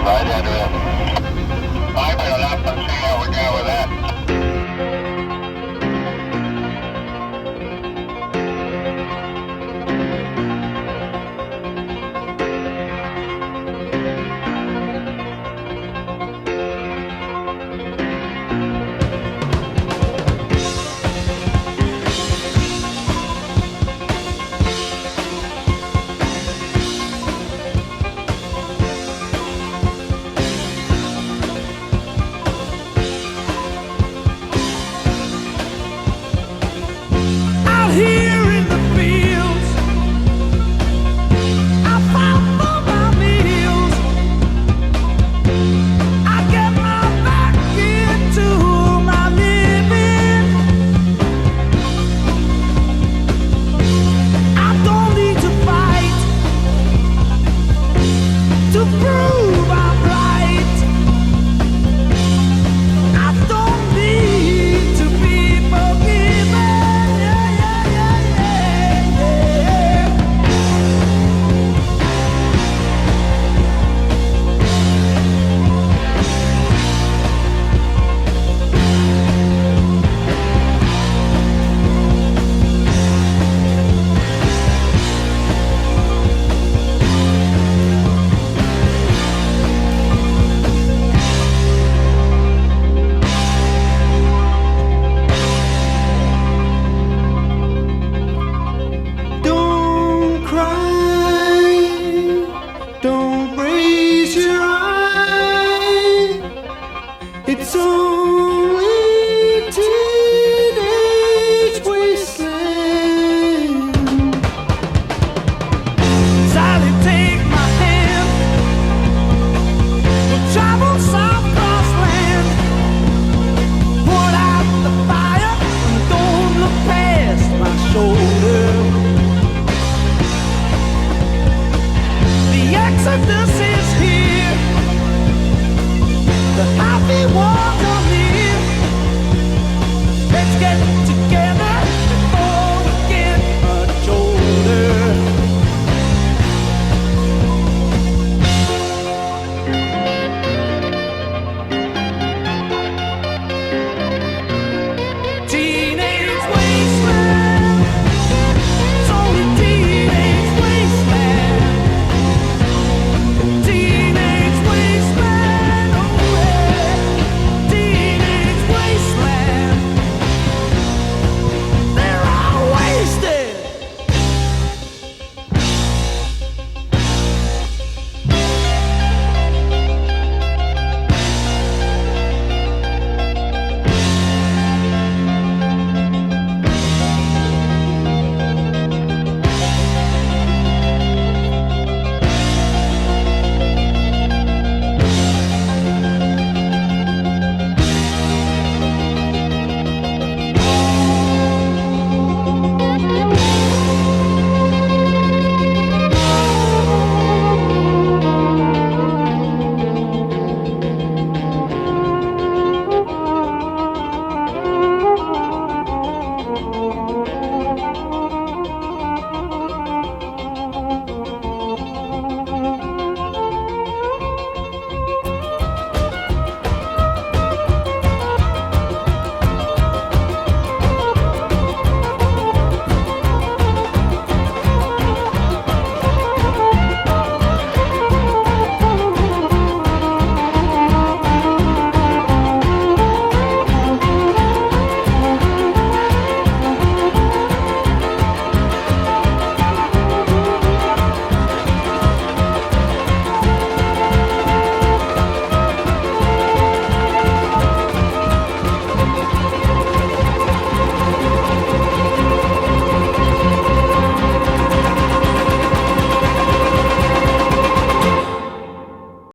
right into it. Pipe it up and see how we go with that. Out here in the fields, I fight for my meals. I get my back into my living. I don't need to fight to prove I'm right. I don't need to be forgiven. Yeah, yeah, yeah, yeah, yeah. Don't cry, don't raise your eye. It's only teenage wasteland. Sally, take my hand. We'll travel south cross land. Put out the fire and don't look past my shoulder. The exodus